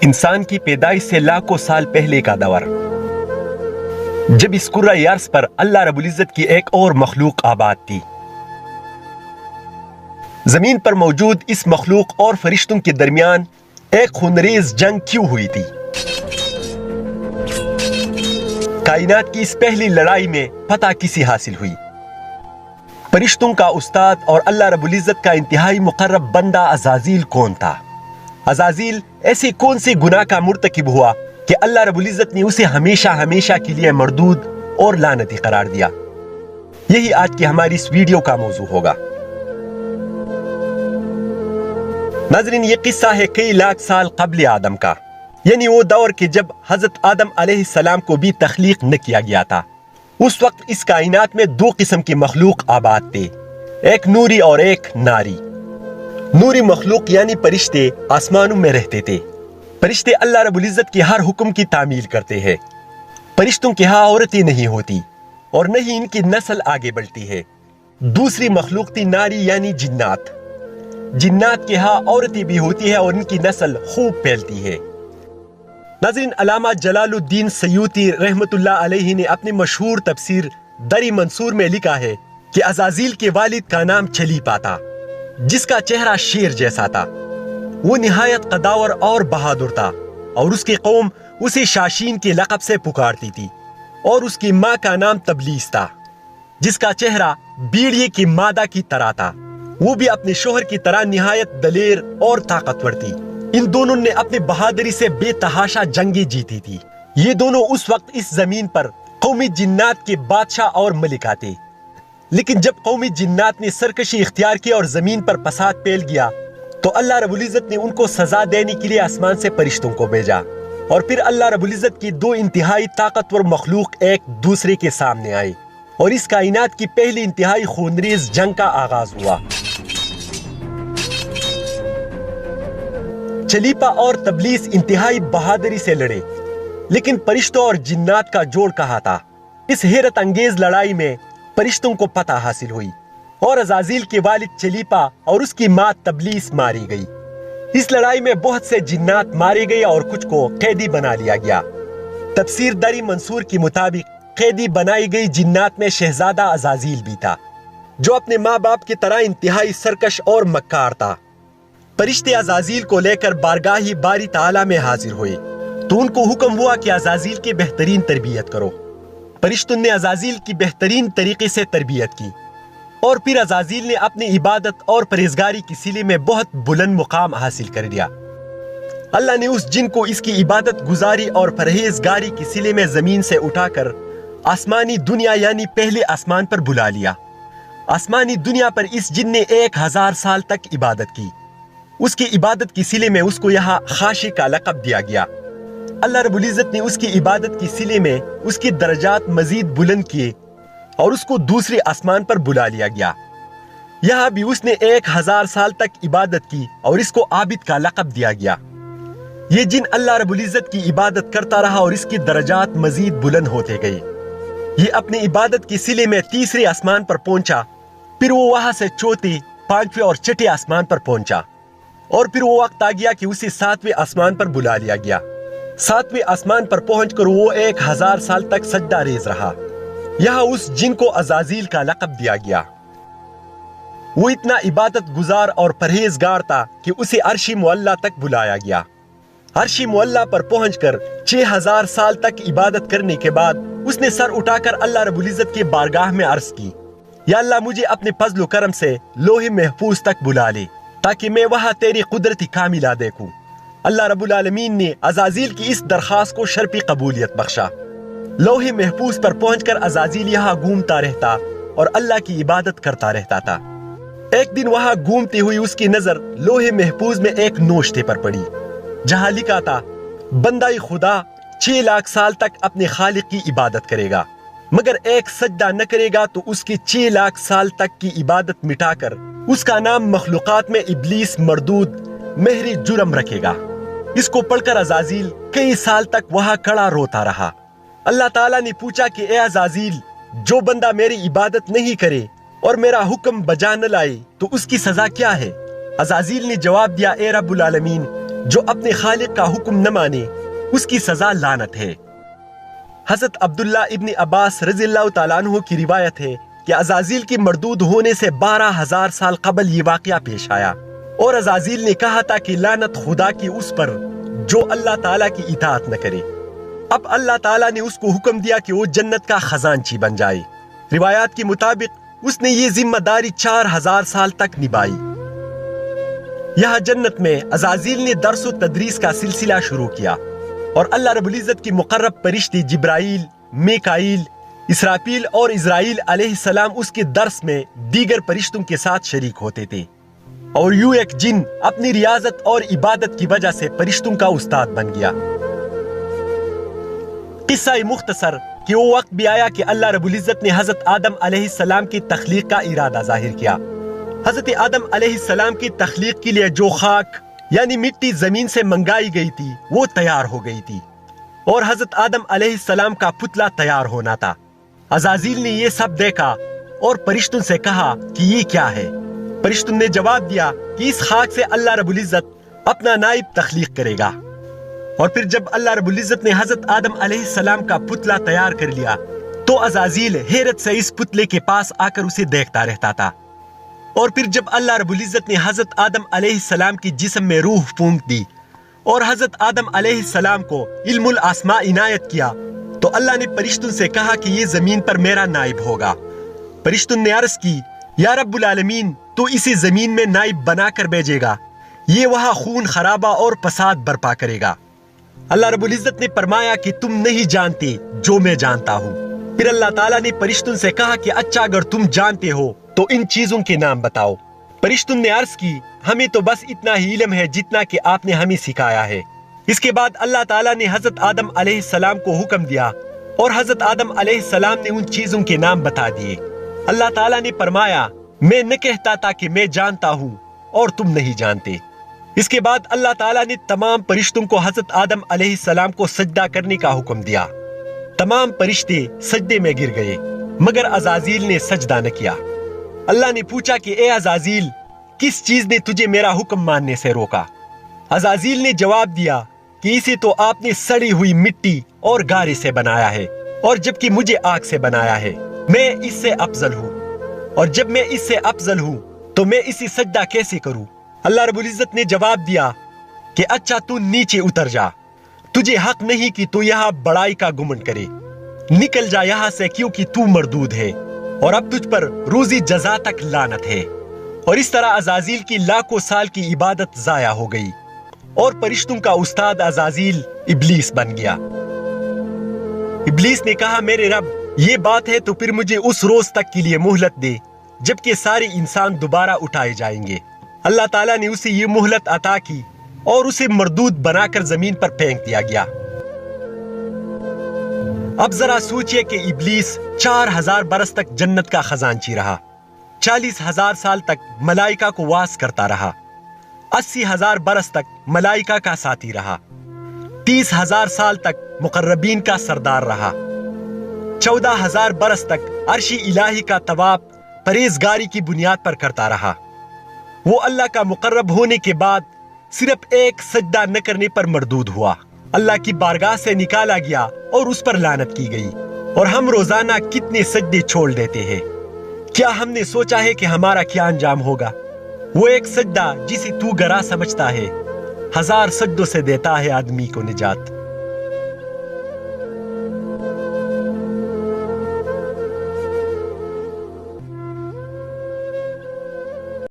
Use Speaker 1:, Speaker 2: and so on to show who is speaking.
Speaker 1: انسان کی پیدائش سے لاکھوں سال پہلے کا دور، جب اس کرۂ ارض پر اللہ رب العزت کی ایک اور مخلوق آباد تھی۔ زمین پر موجود اس مخلوق اور فرشتوں کے درمیان ایک خونریز جنگ کیوں ہوئی تھی؟ کائنات کی اس پہلی لڑائی میں فتح کسی حاصل ہوئی؟ فرشتوں کا استاد اور اللہ رب العزت کا انتہائی مقرب بندہ عزازیل کون تھا؟ عزازیل ایسی کون سی گناہ کا مرتکب ہوا کہ اللہ رب العزت نے اسے ہمیشہ ہمیشہ کے لیے مردود اور لعنتی قرار دیا؟ یہی آج کی ہماری اس ویڈیو کا موضوع ہوگا۔ ناظرین، یہ قصہ ہے کئی لاکھ سال قبل آدم کا، یعنی وہ دور کہ جب حضرت آدم علیہ السلام کو بھی تخلیق نہ کیا گیا تھا۔ اس وقت اس کائنات میں دو قسم کی مخلوق آباد تھے، ایک نوری اور ایک ناری۔ نوری مخلوق یعنی فرشتے آسمانوں میں رہتے تھے۔ فرشتے اللہ رب العزت کے ہر حکم کی تعمیل کرتے ہیں۔ فرشتوں کے ہاں عورتیں نہیں ہوتی اور نہ ہی ان کی نسل آگے بڑھتی ہے۔ دوسری مخلوق تھی ناری یعنی جنات۔ جنات کے ہاں عورتیں بھی ہوتی ہے اور ان کی نسل خوب پھیلتی ہے۔ ناظرین، علامہ جلال الدین سیوطی رحمت اللہ علیہ نے اپنی مشہور تفسیر در منصور میں لکھا ہے کہ عزازیل کے والد کا نام چلیپا تھا، جس کا چہرہ شیر جیسا تھا۔ وہ نہایت قداور اور بہادر تھا اور اس کی قوم اسے شاشین کے لقب سے پکارتی تھی، اور اس کی ماں کا نام تبلیس تھا، جس کا چہرہ بیڑیے کی مادہ کی طرح تھا۔ وہ بھی اپنے شوہر کی طرح نہایت دلیر اور طاقتور تھی۔ ان دونوں نے اپنی بہادری سے بے تحاشا جنگیں جیتی تھی۔ یہ دونوں اس وقت اس زمین پر قومی جنات کے بادشاہ اور ملکہ تھے۔ لیکن جب قومی جنات نے سرکشی اختیار کی اور زمین پر فساد پھیل گیا تو اللہ رب العزت نے ان کو سزا دینے کے لیے آسمان سے فرشتوں کو بھیجا، اور پھر اللہ رب العزت کی دو انتہائی طاقتور مخلوق ایک دوسرے کے سامنے آئے اور اس کائنات کی پہلی انتہائی خونریز جنگ کا آغاز ہوا۔ چلیپا اور تبلیس انتہائی بہادری سے لڑے، لیکن فرشتوں اور جنات کا جوڑ کہا تھا۔ اس حیرت انگیز لڑائی میں فرشتوں کو فتح حاصل ہوئی اور عزازیل کے والد چلیپا اور اس کی ماں تبلیس ماری گئی۔ اس لڑائی میں بہت سے جنات مارے گئے اور کچھ کو قیدی بنا لیا گیا۔ تفسیر در منصور کے مطابق قیدی بنائی گئی جنات میں شہزادہ عزازیل بھی تھا، جو اپنے ماں باپ کی طرح انتہائی سرکش اور مکار تھا۔ فرشتے عزازیل کو لے کر بارگاہ باری تعالیٰ میں حاضر ہوئے تو ان کو حکم ہوا کہ عزازیل کی بہترین تربیت کرو۔ فرشتوں نے عزازیل کی بہترین طریقے سے تربیت کی، اور پھر عزازیل نے اپنی عبادت اور پرہیزگاری کے سلے میں بہت بلند مقام حاصل کر لیا۔ اللہ نے اس جن کو اس کی عبادت گزاری اور پرہیزگاری کے سلے میں زمین سے اٹھا کر آسمانی دنیا یعنی پہلے آسمان پر بلا لیا۔ آسمانی دنیا پر اس جن نے 1000 سال تک عبادت کی۔ اس کی عبادت کی سلے میں اس کو یہاں خاشع کا لقب دیا گیا۔ اللہ رب العزت نے اس کی عبادت کی سلے میں اس کی درجات مزید بلند کیے اور اس کو دوسرے آسمان پر بلا لیا گیا۔ یہاں بھی اس نے 1000 سال تک عبادت کی اور اس کو عابد کا لقب دیا گیا۔ یہ جن اللہ رب العزت کی عبادت کرتا رہا اور اس کی درجات مزید بلند ہوتے گئے۔ یہ اپنی عبادت کی سلے میں تیسرے آسمان پر پہنچا، پھر وہ وہاں سے چوتھے، پانچویں اور چھٹے آسمان پر پہنچا، اور پھر وہ وقت آ گیا کہ اسے 7ویں آسمان پر بلا لیا گیا۔ 7ویں آسمان پر پہنچ کر وہ 1000 سال تک سجدہ ریز رہا۔ یہاں اس جن کو عزازیل کا لقب دیا گیا۔ وہ اتنا عبادت گزار اور پرہیزگار تھا کہ اسے عرش معلیٰ تک بلایا گیا۔ عرش معلیٰ پر پہنچ کر 6000 سال تک عبادت کرنے کے بعد اس نے سر اٹھا کر اللہ رب العزت کے بارگاہ میں عرض کی، یا اللہ، مجھے اپنے فضل و کرم سے لوح محفوظ تک بلا لے تاکہ میں وہاں تیری قدرت کاملہ دیکھوں۔ اللہ رب العالمین نے عزازیل کی اس درخواست کو شرفی قبولیت بخشا۔ لوح محفوظ پر پہنچ کر عزازیل یہاں گھومتا رہتا اور اللہ کی عبادت کرتا رہتا تھا۔ ایک دن وہاں گھومتی ہوئی اس کی نظر لوح محفوظ میں ایک نوشتے پر پڑی، جہاں لکھا تھا، بندہ خدا 6 لاکھ سال تک اپنے خالق کی عبادت کرے گا، مگر ایک سجدہ نہ کرے گا تو اس کی 6 لاکھ سال تک کی عبادت مٹا کر اس کا نام مخلوقات میں ابلیس مردود مہری جرم رکھے گا۔ اس کو پڑھ کر عزازیل کئی سال تک وہاں کھڑا روتا رہا۔ اللہ تعالیٰ نے پوچھا کہ اے عزازیل، جو بندہ میری عبادت نہیں کرے اور میرا حکم بجا نہ لائے تو اس کی سزا کیا ہے؟ عزازیل نے جواب دیا، اے رب العالمین، جو اپنے خالق کا حکم نہ مانے اس کی سزا لعنت ہے۔ حضرت عبداللہ ابن عباس رضی اللہ تعالیٰ عنہ کی روایت ہے کہ عزازیل کی مردود ہونے سے 12,000 سال قبل یہ واقعہ پیش آیا، اور عزازیل نے کہا تھا کہ لعنت خدا کی اس پر جو اللہ تعالیٰ کی اطاعت نہ کرے۔ اب اللہ تعالیٰ نے اس کو حکم دیا کہ وہ جنت کا خزانچی بن جائے۔ روایات کے مطابق اس نے یہ ذمہ داری 4,000 سال تک نبھائی۔ یہاں جنت میں عزازیل نے درس و تدریس کا سلسلہ شروع کیا، اور اللہ رب العزت کی مقرب فرشتے جبرائیل، میکائیل، اسرافیل اور اسرائیل علیہ السلام اس کے درس میں دیگر فرشتوں کے ساتھ شریک ہوتے تھے، اور یوں ایک جن اپنی ریاضت اور عبادت کی وجہ سے فرشتوں کا استاد بن گیا۔ قصہ مختصر کہ وہ وقت بھی آیا کہ اللہ رب العزت نے حضرت آدم علیہ السلام کی تخلیق کا ارادہ ظاہر کیا۔ حضرت آدم علیہ السلام کی تخلیق کے لیے جو خاک یعنی مٹی زمین سے منگائی گئی تھی وہ تیار ہو گئی تھی، اور حضرت آدم علیہ السلام کا پتلا تیار ہونا تھا۔ عزازیل نے یہ سب دیکھا اور فرشتوں سے کہا کہ یہ کیا ہے؟ فرشتوں نے جواب دیا کہ اس خاک سے اللہ رب العزت اپنا نائب تخلیق کرے گا۔ اور پھر جب اللہ رب العزت نے حضرت آدم علیہ السلام کا پتلا تیار کر لیا تو عزازیل حیرت سے اس پتلے کے پاس آ کر اسے دیکھتا رہتا تھا۔ اور پھر جب اللہ رب العزت نے حضرت آدم علیہ السلام کی جسم میں روح پھونک دی اور حضرت آدم علیہ السلام کو علم الاسماء عنایت کیا تو اللہ نے فرشتوں سے کہا کہ یہ زمین پر میرا نائب ہوگا۔ فرشتوں نے عرض کی، یا رب العالمین تو اسے زمین میں نائب بنا کر بھیجے گا، یہ وہاں خون خرابہ اور فساد برپا کرے گا۔ اللہ رب العزت نے فرمایا کہ تم نہیں جانتے جو میں جانتا ہوں۔ پھر اللہ تعالیٰ نے فرشتوں سے کہا کہ اچھا اگر تم جانتے ہو تو ان چیزوں کے نام بتاؤ۔ فرشتوں نے عرض کی، ہمیں تو بس اتنا ہی علم ہے جتنا کہ آپ نے ہمیں سکھایا ہے۔ اس کے بعد اللہ تعالیٰ نے حضرت آدم علیہ السلام کو حکم دیا اور حضرت آدم علیہ السلام نے ان چیزوں کے نام بتا دیے۔ اللہ تعالیٰ نے فرمایا، میں نہ کہتا تھا کہ میں جانتا ہوں اور تم نہیں جانتے۔ اس کے بعد اللہ تعالیٰ نے تمام فرشتوں کو حضرت آدم علیہ السلام کو سجدہ کرنے کا حکم دیا۔ تمام فرشتے سجدے میں گر گئے مگر عزازیل نے سجدہ نہ کیا۔ اللہ نے پوچھا کہ اے عزازیل، کس چیز نے تجھے میرا حکم ماننے سے روکا؟ عزازیل نے جواب دیا کہ اسے تو آپ نے سڑی ہوئی مٹی اور گارے سے بنایا ہے، اور جبکہ مجھے آگ سے بنایا ہے، میں اس سے افضل ہوں، اور جب میں اس سے افضل ہوں تو میں اسے سجدہ کیسے کروں؟ اللہ رب العزت نے جواب دیا کہ اچھا تو نیچے اتر جا، تجھے حق نہیں کہ تو یہاں بڑائی کا گمنڈ کرے، نکل جا یہاں سے کیونکہ تو مردود ہے، اور اب تجھ پر روزی جزا تک لعنت ہے۔ اور اس طرح عزازیل کی لاکھوں سال کی عبادت ضائع ہو گئی، اور فرشتوں کا استاد عزازیل ابلیس بن گیا۔ ابلیس نے کہا، میرے رب یہ بات ہے تو پھر مجھے اس روز تک کے لیے مہلت دے جبکہ سارے انسان دوبارہ اٹھائے جائیں گے۔ اللہ تعالیٰ نے اسے یہ مہلت عطا کی اور اسے مردود بنا کر زمین پر پھینک دیا گیا۔ اب ذرا سوچئے کہ ابلیس 4,000 برس تک جنت کا خزانچی رہا، 40,000 سال تک ملائکہ کو واس کرتا رہا، 80,000 برس تک ملائکہ کا ساتھی رہا، 30,000 سال تک مقربین کا سردار رہا، 14,000 برس تک عرش الہی کا طواف پرہیزگاری کی بنیاد پر کرتا رہا۔ وہ اللہ کا مقرب ہونے کے بعد صرف ایک سجدہ نہ کرنے پر مردود ہوا، اللہ کی بارگاہ سے نکالا گیا اور اس پر لعنت کی گئی۔ اور ہم روزانہ کتنے سجدے چھوڑ دیتے ہیں، کیا ہم نے سوچا ہے کہ ہمارا کیا انجام ہوگا؟ وہ ایک سجدہ جسے تو گرا سمجھتا ہے 1000 سجدوں سے دیتا ہے آدمی کو نجات۔